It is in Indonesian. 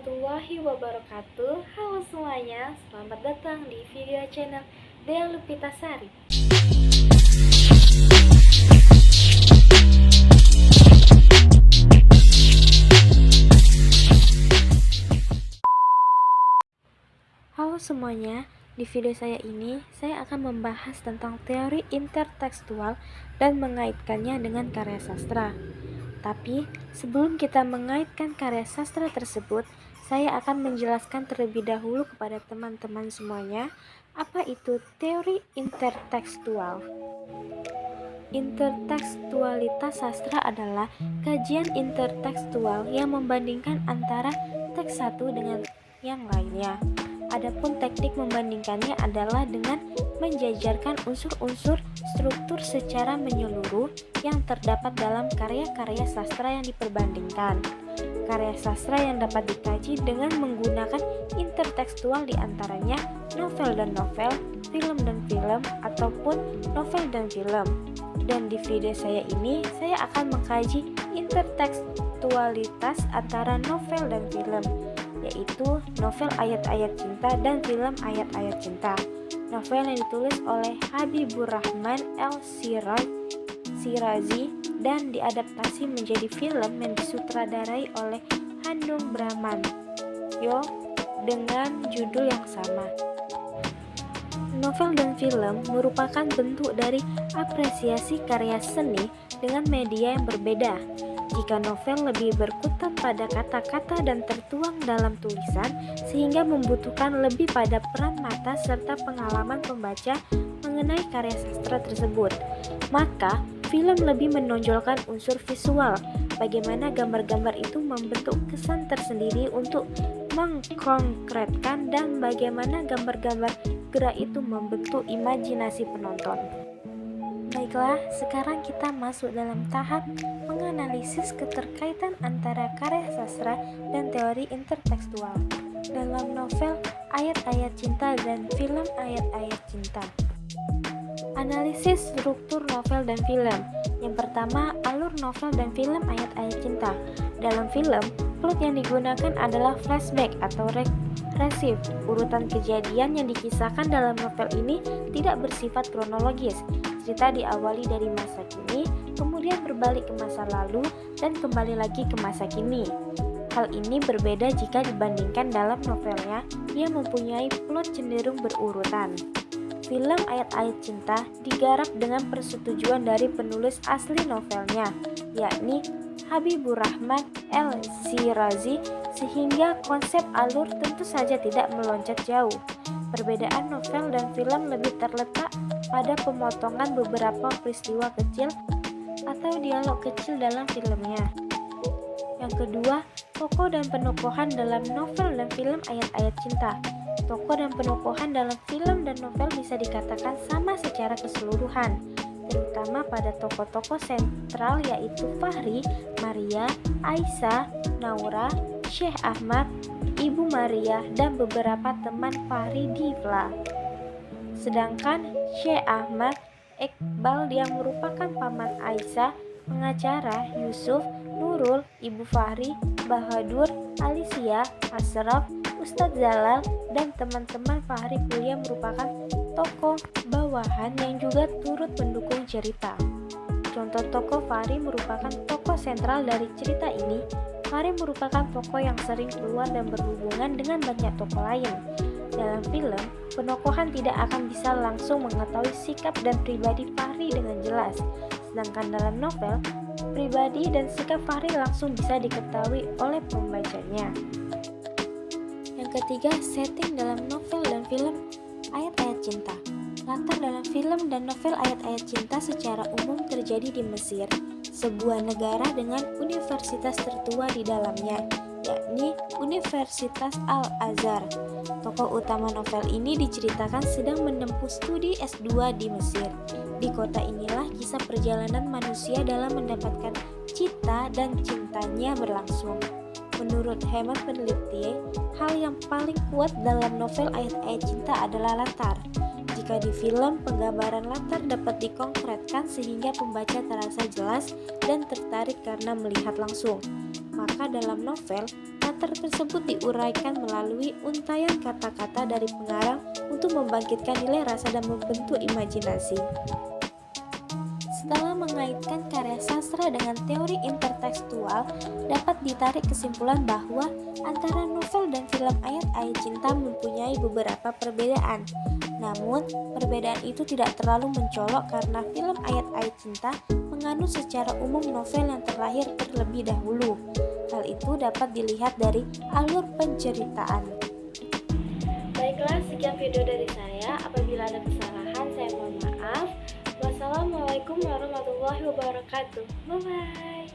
warahmatullahi wabarakatuh. Halo semuanya, selamat datang di video channel Dea Lupitasari. Halo semuanya, di video saya ini saya akan membahas tentang teori intertekstual dan mengaitkannya dengan karya sastra. Tapi sebelum kita mengaitkan karya sastra tersebut, saya akan menjelaskan terlebih dahulu kepada teman-teman semuanya apa itu teori intertekstual. Intertekstualitas sastra adalah kajian intertekstual yang membandingkan antara teks satu dengan yang lainnya. Adapun teknik membandingkannya adalah dengan menjajarkan unsur-unsur struktur secara menyeluruh yang terdapat dalam karya-karya sastra yang diperbandingkan. Karya sastra yang dapat dikaji dengan menggunakan intertekstual diantaranya novel dan novel, film dan film, ataupun novel dan film. Dan di video saya ini, saya akan mengkaji intertekstualitas antara novel dan film, yaitu novel Ayat-Ayat Cinta dan film Ayat-Ayat Cinta. Novel yang ditulis oleh Habibur Rahman El-Shirazi dan diadaptasi menjadi film yang disutradarai oleh Hanung Bramantyo dengan judul yang sama. Novel dan film merupakan bentuk dari apresiasi karya seni dengan media yang berbeda. Jika novel lebih berkutat pada kata-kata dan tertuang dalam tulisan sehingga membutuhkan lebih pada peran mata serta pengalaman pembaca mengenai karya sastra tersebut, maka film lebih menonjolkan unsur visual, bagaimana gambar-gambar itu membentuk kesan tersendiri untuk mengkonkretkan dan bagaimana gambar-gambar gerak itu membentuk imajinasi penonton. Baiklah, sekarang kita masuk dalam tahap menganalisis keterkaitan antara karya sastra dan teori intertekstual dalam novel Ayat-Ayat Cinta dan film Ayat-Ayat Cinta. Analisis struktur novel dan film. Yang pertama, alur novel dan film Ayat-Ayat Cinta. Dalam film, plot yang digunakan adalah flashback atau regresif. Urutan kejadian yang dikisahkan dalam novel ini tidak bersifat kronologis. Cerita diawali dari masa kini, kemudian berbalik ke masa lalu, dan kembali lagi ke masa kini. Hal ini berbeda jika dibandingkan dalam novelnya yang mempunyai plot cenderung berurutan. Film Ayat-Ayat Cinta digarap dengan persetujuan dari penulis asli novelnya, yakni Habibur Rahman El-Shirazi, sehingga konsep alur tentu saja tidak meloncat jauh. Perbedaan novel dan film lebih terletak pada pemotongan beberapa peristiwa kecil atau dialog kecil dalam filmnya. Yang kedua, tokoh dan penokohan dalam novel dan film Ayat-Ayat Cinta. Tokoh dan penokohan dalam film dan novel bisa dikatakan sama secara keseluruhan, terutama pada tokoh-tokoh sentral yaitu Fahri, Maria, Aisyah, Naura, Syekh Ahmad, Ibu Maria, dan beberapa teman Fahri di Vla. Sedangkan Syekh Ahmad, Iqbal yang merupakan paman Aisyah, pengacara Yusuf, Nurul, Ibu Fahri, Bahadur, Alicia, Asraf, Ustadz Zalal, dan teman-teman Fahri kuliah merupakan tokoh bawahan yang juga turut mendukung cerita. Contoh tokoh Fahri merupakan tokoh sentral dari cerita ini. Fahri merupakan tokoh yang sering keluar dan berhubungan dengan banyak tokoh lain. Dalam film, penokohan tidak akan bisa langsung mengetahui sikap dan pribadi Fahri dengan jelas. Sedangkan dalam novel, pribadi dan sikap Fahri langsung bisa diketahui oleh pembacanya. Yang ketiga, setting dalam novel dan film Ayat-Ayat Cinta. Latar dalam film dan novel Ayat-Ayat Cinta secara umum terjadi di Mesir, sebuah negara dengan universitas tertua di dalamnya, yakni Universitas Al-Azhar. Tokoh utama novel ini diceritakan sedang menempuh studi S2 di Mesir. Di kota inilah kisah perjalanan manusia dalam mendapatkan cita dan cintanya berlangsung. Menurut hemat peneliti, hal yang paling kuat dalam novel Ayat-Ayat Cinta adalah latar. Jika di film, penggambaran latar dapat dikonkretkan sehingga pembaca terasa jelas dan tertarik karena melihat langsung. Maka dalam novel, latar karakter tersebut diuraikan melalui untaian kata-kata dari pengarang untuk membangkitkan nilai rasa dan membentuk imajinasi. Setelah mengaitkan karya sastra dengan teori intertekstual, dapat ditarik kesimpulan bahwa antara novel dan film Ayat-Ayat Cinta mempunyai beberapa perbedaan. Namun, perbedaan itu tidak terlalu mencolok karena film Ayat-Ayat Cinta menganut secara umum novel yang terlahir terlebih dahulu. Hal itu dapat dilihat dari alur penceritaan. Baiklah, sekian video dari saya. Apabila ada kesalahan, saya mohon maaf. Wassalamualaikum warahmatullahi wabarakatuh. Bye-bye.